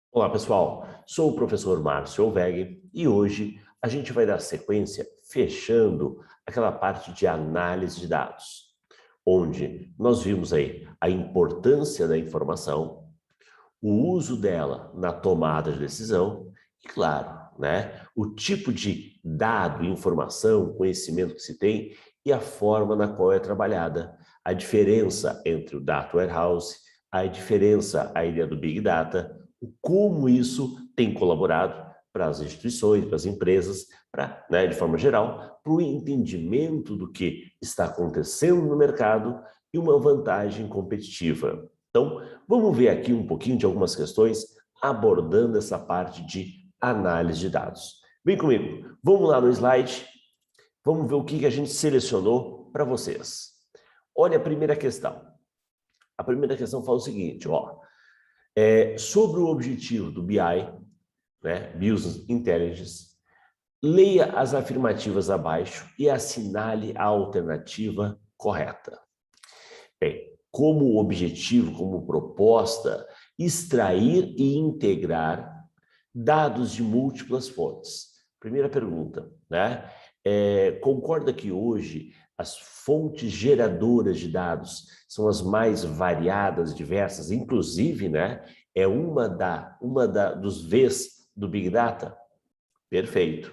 Olá, pessoal. Sou o professor Márcio Alveg e hoje a gente vai dar sequência fechando aquela parte de análise de dados, onde nós vimos aí a importância da informação, o uso dela na tomada de decisão e, claro, o tipo de dado, informação, conhecimento que se tem e a forma na qual é trabalhada, a diferença entre o Data Warehouse, a diferença, a ideia do Big Data, como isso tem colaborado para as instituições, para as empresas, para, de forma geral, para o entendimento do que está acontecendo no mercado e uma vantagem competitiva. Então, vamos ver aqui um pouquinho de algumas questões abordando essa parte de análise de dados. Vem comigo, vamos lá no slide, vamos ver o que a gente selecionou para vocês. Olha a primeira questão. A primeira questão fala o seguinte, sobre o objetivo do BI, Business Intelligence, leia as afirmativas abaixo e assinale a alternativa correta. Bem, como objetivo, como proposta, extrair e integrar dados de múltiplas fontes. Primeira pergunta, concorda que hoje as fontes geradoras de dados são as mais variadas, diversas, inclusive, é dos Vs do Big Data? Perfeito.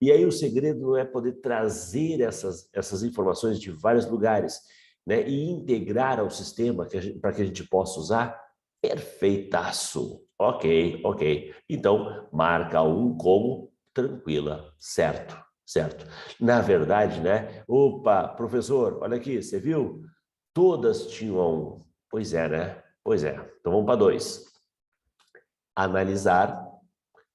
E aí o segredo não é poder trazer essas informações de vários lugares, e integrar ao sistema para que a gente possa usar? Perfeitaço. Ok, ok. Então, marca um como tranquila, certo, certo. Na verdade, Opa, professor, olha aqui, você viu? Todas tinham um. Pois é, né? Pois é. Então vamos para 2. Analisar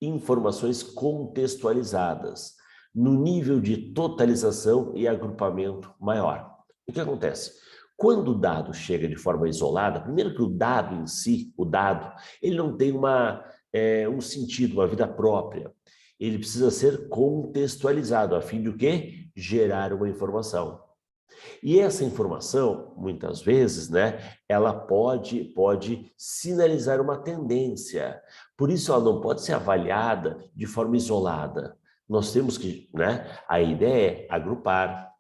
informações contextualizadas no nível de totalização e agrupamento maior. O que acontece? Quando o dado chega de forma isolada, primeiro que o dado em si, ele não tem um sentido, uma vida própria. Ele precisa ser contextualizado, a fim de o quê? Gerar uma informação. E essa informação, muitas vezes, ela pode sinalizar uma tendência. Por isso, ela não pode ser avaliada de forma isolada. Nós temos que, a ideia é agrupar,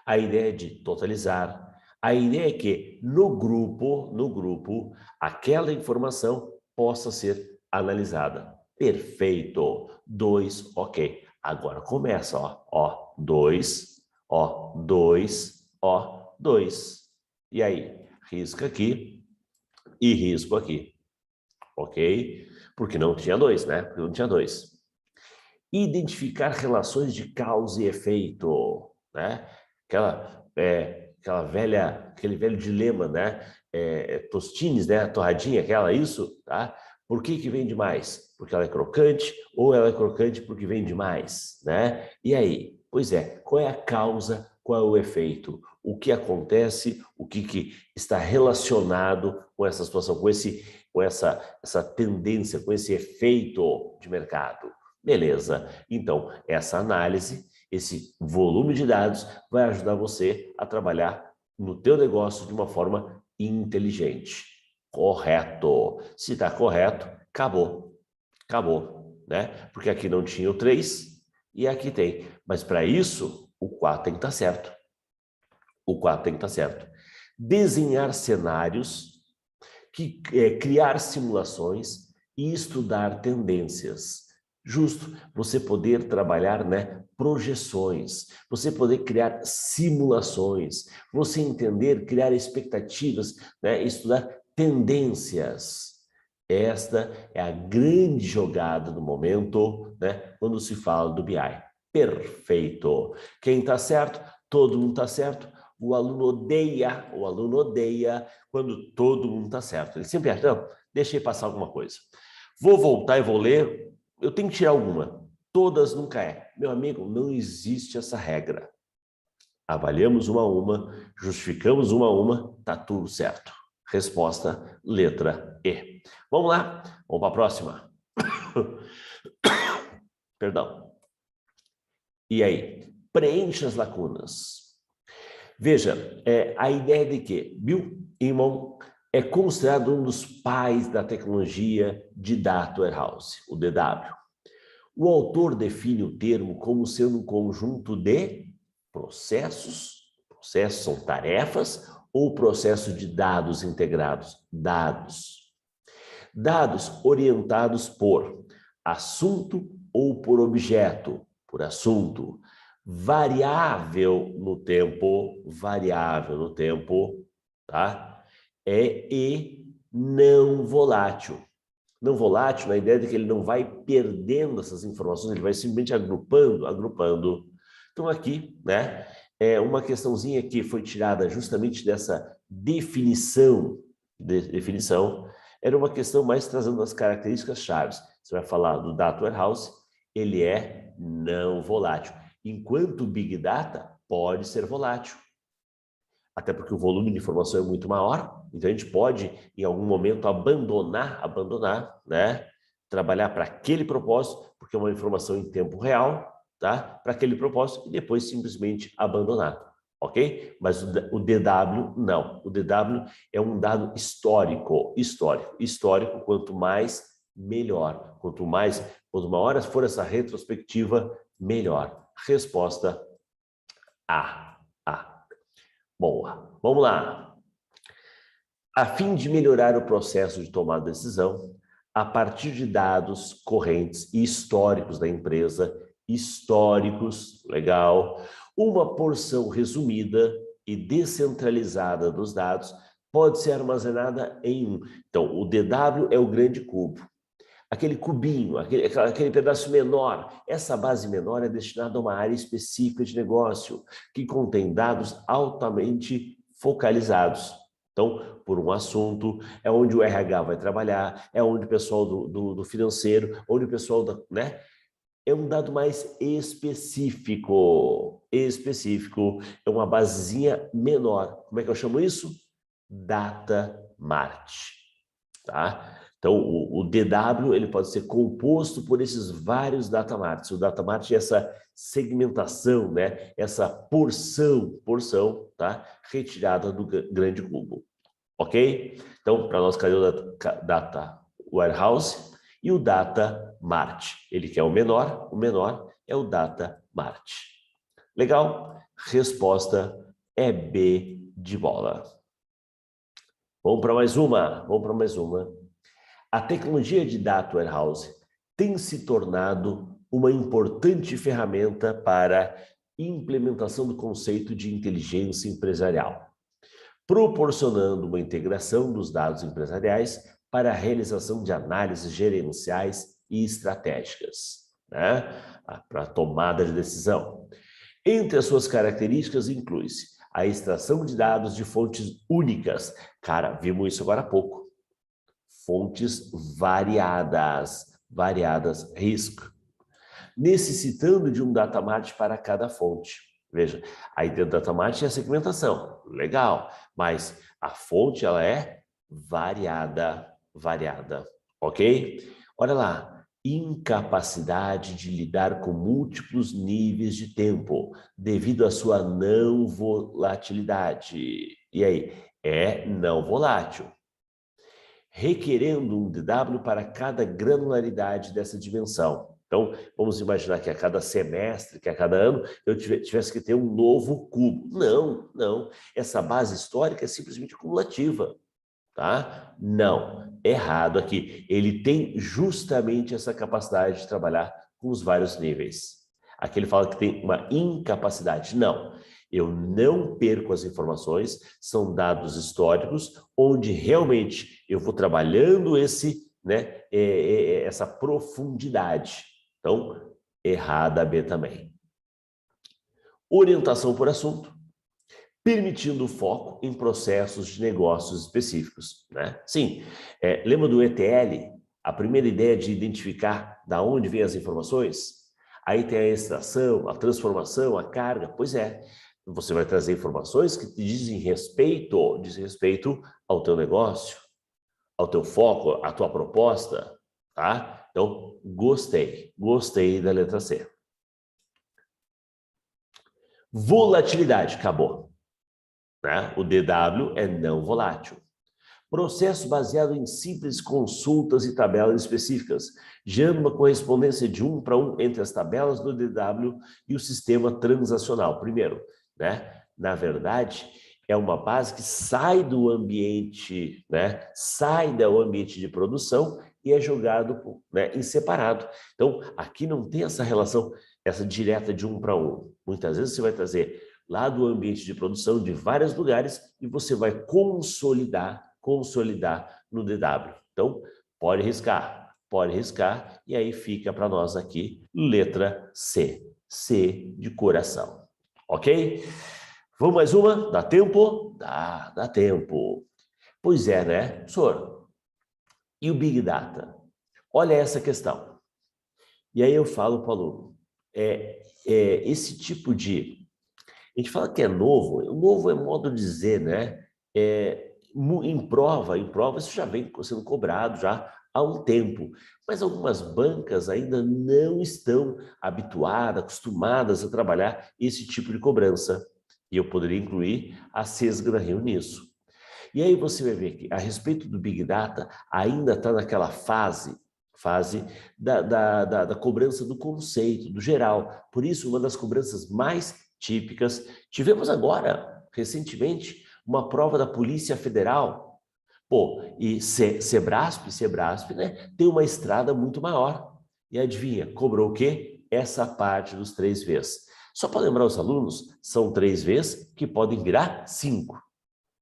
a ideia é de totalizar, a ideia é que no grupo, aquela informação possa ser analisada. Perfeito. 2, ok. Agora começa, ó, 2, ó, 2, ó, 2. E aí, risca aqui e risco aqui, ok? Porque não tinha 2, Porque não tinha 2. Identificar relações de causa e efeito, aquele velho dilema, tostines, torradinha, isso, tá? Por que vende mais? Porque ela é crocante ou ela é crocante porque vende mais, E aí? Pois é, qual é a causa, qual é o efeito? O que acontece, o que está relacionado com essa situação, com essa tendência, com esse efeito de mercado? Beleza. Então, essa análise, esse volume de dados vai ajudar você a trabalhar no teu negócio de uma forma inteligente. Correto. Se está correto, acabou. Acabou, Porque aqui não tinha o 3 e aqui tem. Mas para isso, o 4 tem que estar certo. O 4 tem que estar certo. Desenhar cenários, criar simulações e estudar tendências. Justo, você poder trabalhar, projeções, você poder criar simulações, você entender, criar expectativas, estudar tendências. Esta é a grande jogada do momento, quando se fala do BI. Perfeito. Quem está certo? Todo mundo está certo. O aluno odeia quando todo mundo está certo. Ele sempre acha, não, deixei passar alguma coisa. Vou voltar e vou ler, eu tenho que tirar alguma. Todas nunca é. Meu amigo, não existe essa regra. Avaliamos uma a uma, justificamos uma a uma, tá tudo certo. Resposta, letra E. Vamos lá, vamos para a próxima. Perdão. E aí? Preencha as lacunas. Veja, a ideia de que Bill Inman é considerado um dos pais da tecnologia de Data Warehouse, o DW. O autor define o termo como sendo um conjunto de processos são tarefas ou processo de dados integrados? Dados. Dados orientados por assunto ou por objeto? Por assunto. Variável no tempo, tá? E não volátil. Não volátil na ideia de que ele não vai perdendo essas informações, ele vai simplesmente agrupando. Então aqui, né, é uma questãozinha que foi tirada justamente dessa definição, era uma questão mais trazendo as características chaves. Você vai falar do Data Warehouse, ele é não volátil, enquanto o Big Data pode ser volátil. Até porque o volume de informação é muito maior, então a gente pode, em algum momento, abandonar, né? Trabalhar para aquele propósito, porque é uma informação em tempo real, tá? Para aquele propósito, e depois simplesmente abandonar, ok? Mas o DW, não. O DW é um dado histórico, quanto mais, melhor. Quanto maior for essa retrospectiva, melhor. Resposta A. Boa. Vamos lá. A fim de melhorar o processo de tomada de decisão, a partir de dados correntes e históricos da empresa, legal, uma porção resumida e descentralizada dos dados pode ser armazenada em um. Então, o DW é o grande cubo. Aquele cubinho, aquele pedaço menor, essa base menor é destinada a uma área específica de negócio, que contém dados altamente focalizados. Então, por um assunto, é onde o RH vai trabalhar, é onde o pessoal do financeiro, onde o pessoal né? É um dado mais específico, é uma basezinha menor. Como é que eu chamo isso? Data Mart, tá? Então, o DW ele pode ser composto por esses vários data marts. O data mart é essa segmentação, né? Essa porção, tá? Retirada do grande cubo, ok? Então, para nós, cadê o data warehouse e o data mart? Ele quer o menor é o data mart. Legal? Resposta é B de bola. Vamos para mais uma. A tecnologia de Data Warehouse tem se tornado uma importante ferramenta para implementação do conceito de inteligência empresarial, proporcionando uma integração dos dados empresariais para a realização de análises gerenciais e estratégicas, né? Para a tomada de decisão. Entre as suas características inclui-se a extração de dados de fontes únicas. Cara, vimos isso agora há pouco. Fontes variadas, risco, necessitando de um data mart para cada fonte. Veja, aí dentro do data mart é a segmentação, legal, mas a fonte ela é variada, ok? Olha lá, incapacidade de lidar com múltiplos níveis de tempo devido à sua não volatilidade. E aí, é não volátil, requerendo um DW para cada granularidade dessa dimensão. Então, vamos imaginar que a cada semestre, que a cada ano, eu tivesse que ter um novo cubo. Não. Essa base histórica é simplesmente cumulativa, tá? Não, errado aqui. Ele tem justamente essa capacidade de trabalhar com os vários níveis. Aqui ele fala que tem uma incapacidade. Não, eu não perco as informações, são dados históricos, onde realmente eu vou trabalhando essa profundidade. Então, errada a B também. Orientação por assunto, permitindo foco em processos de negócios específicos, né? Sim, lembra do ETL? A primeira ideia de identificar da onde vêm as informações? Aí tem a extração, a transformação, a carga. Pois é, você vai trazer informações que dizem respeito ao teu negócio, ao teu foco, à tua proposta, tá? Então, gostei da letra C. Volatilidade, acabou. Né? O DW é não volátil. Processo baseado em simples consultas e tabelas específicas, gerando uma correspondência de 1 para 1 entre as tabelas do DW e o sistema transacional. Primeiro, né? Na verdade, é uma base que sai do ambiente, né? Sai do ambiente de produção e é jogado, né, em separado. Então, aqui não tem essa relação, essa direta de 1 para 1. Muitas vezes você vai trazer lá do ambiente de produção de vários lugares e você vai consolidar no DW. Então, pode riscar, e aí fica para nós aqui, letra C. C de coração. Ok? Vamos mais uma? Dá tempo? Dá tempo. Pois é, né, professor? E o Big Data? Olha essa questão. E aí eu falo para o aluno, esse tipo de... A gente fala que é novo, o novo é modo de dizer, né? Em prova isso já vem sendo cobrado já há um tempo, mas algumas bancas ainda não estão habituadas, acostumadas a trabalhar esse tipo de cobrança. E eu poderia incluir a CESGRA-Rio nisso. E aí você vai ver que, a respeito do Big Data, ainda está naquela fase da cobrança do conceito, do geral. Por isso, uma das cobranças mais típicas, tivemos agora, recentemente, uma prova da Polícia Federal. Pô, e Sebrasp, né, tem uma estrada muito maior. E adivinha, cobrou o quê? Essa parte dos 3 Vs. Só para lembrar os alunos, são 3 Vs que podem virar 5.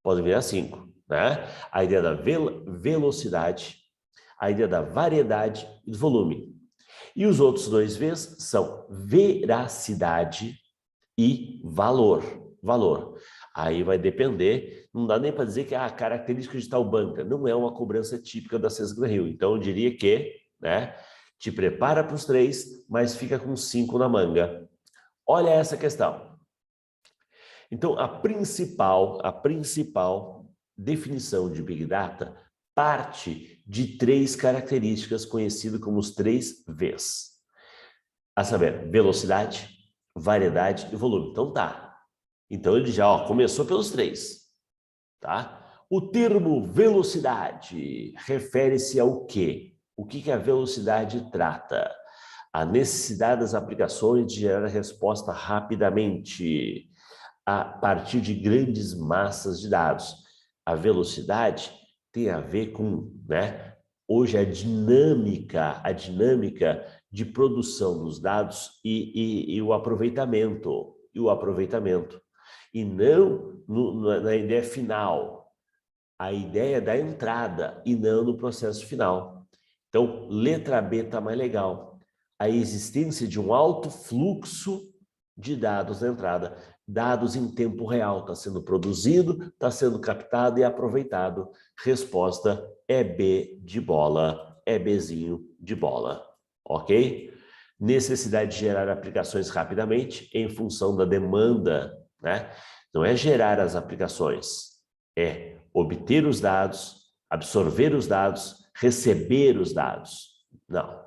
Podem virar 5, né? A ideia da velocidade, a ideia da variedade e do volume. E os outros 2 Vs são veracidade e valor. Aí vai depender, não dá nem para dizer que a característica de tal banca não é uma cobrança típica da CESGRA-Rio. Então, eu diria que, né, te prepara para os 3, mas fica com 5 na manga. Olha essa questão. Então, a principal definição de Big Data parte de 3 características conhecidas como os 3 Vs. A saber, velocidade, variedade e volume. Então tá. Então ele já começou pelos 3. Tá? O termo velocidade refere-se ao quê? O que a velocidade trata? A necessidade das aplicações de gerar resposta rapidamente a partir de grandes massas de dados. A velocidade tem a ver com, né, hoje a dinâmica de produção dos dados e o aproveitamento. E não na ideia final. A ideia da entrada e não no processo final. Então, letra B está mais legal. A existência de um alto fluxo de dados na entrada. Dados em tempo real. Está sendo produzido, está sendo captado e aproveitado. Resposta é B de bola. É Bzinho de bola. Ok? Necessidade de gerar aplicações rapidamente em função da demanda, né? Não é gerar as aplicações, é obter os dados, absorver os dados, receber os dados. Não.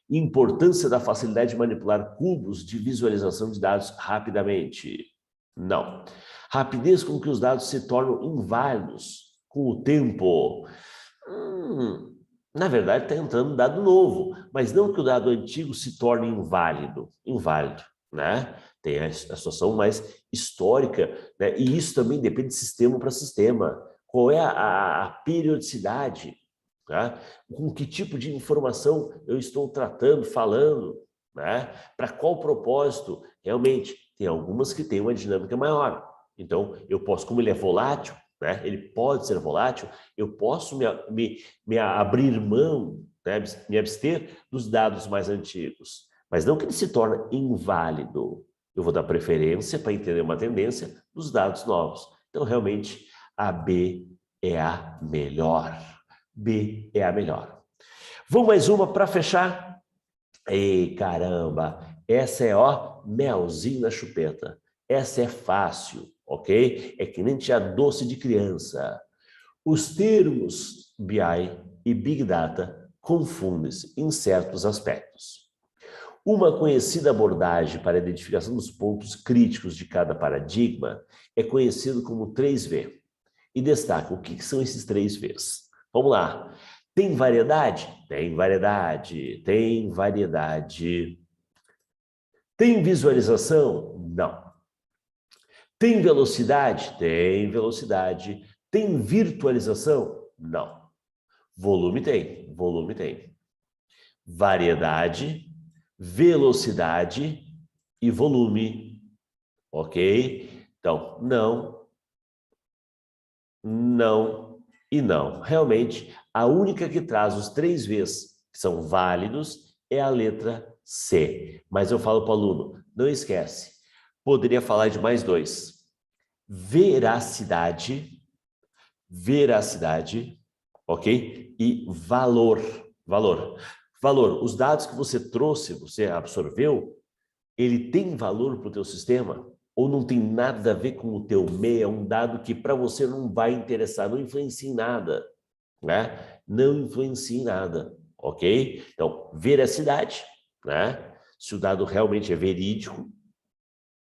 Importância da facilidade de manipular cubos de visualização de dados rapidamente. Não. Rapidez com que os dados se tornam inválidos com o tempo. Na verdade, está entrando um dado novo, mas não que o dado antigo se torne inválido, né? Tem a situação mais histórica, né? E isso também depende de sistema para sistema. Qual é a periodicidade? Tá? Com que tipo de informação eu estou tratando, falando, né? Para qual propósito? Realmente, tem algumas que têm uma dinâmica maior. Então, eu posso, como ele é volátil, né? Ele pode ser volátil, eu posso me abrir mão, né? Me abster dos dados mais antigos, mas não que ele se torne inválido. Eu vou dar preferência para entender uma tendência dos dados novos. Então, realmente, a B é a melhor. B é a melhor. Vamos mais uma para fechar? Ei, caramba! Essa é, ó, melzinho na chupeta. Essa é fácil, ok? É que nem tirar doce de criança. Os termos BI e Big Data confundem-se em certos aspectos. Uma conhecida abordagem para a identificação dos pontos críticos de cada paradigma é conhecido como 3V. e destaca o que são esses 3 Vs. Vamos lá. Tem variedade? Tem variedade. Tem variedade. Tem visualização? Não. Tem velocidade? Tem velocidade. Tem virtualização? Não. Volume tem. Volume tem. Variedade, velocidade e volume. Ok? Então, não, não e não. Realmente, a única que traz os 3 Vs que são válidos é a letra C. Mas eu falo para o aluno, não esquece, poderia falar de mais 2. Veracidade, veracidade, ok? E valor, valor. Valor, os dados que você trouxe, você absorveu, ele tem valor para o teu sistema? Ou não tem nada a ver com o teu meio? É um dado que para você não vai interessar, não influencia em nada, né? Não influencia em nada, ok? Então, veracidade, né? Se o dado realmente é verídico,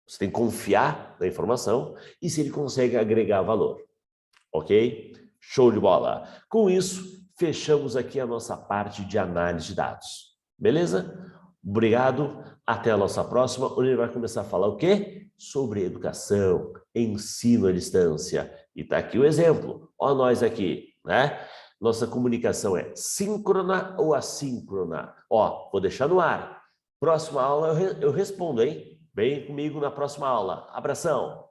você tem que confiar na informação e se ele consegue agregar valor, ok? Show de bola! Com isso, fechamos aqui a nossa parte de análise de dados, beleza? Obrigado, até a nossa próxima, onde ele vai começar a falar o quê? Sobre educação, ensino à distância. E tá aqui o exemplo, ó nós aqui, né? Nossa comunicação é síncrona ou assíncrona? Ó, vou deixar no ar. Próxima aula eu respondo, hein? Vem comigo na próxima aula. Abração!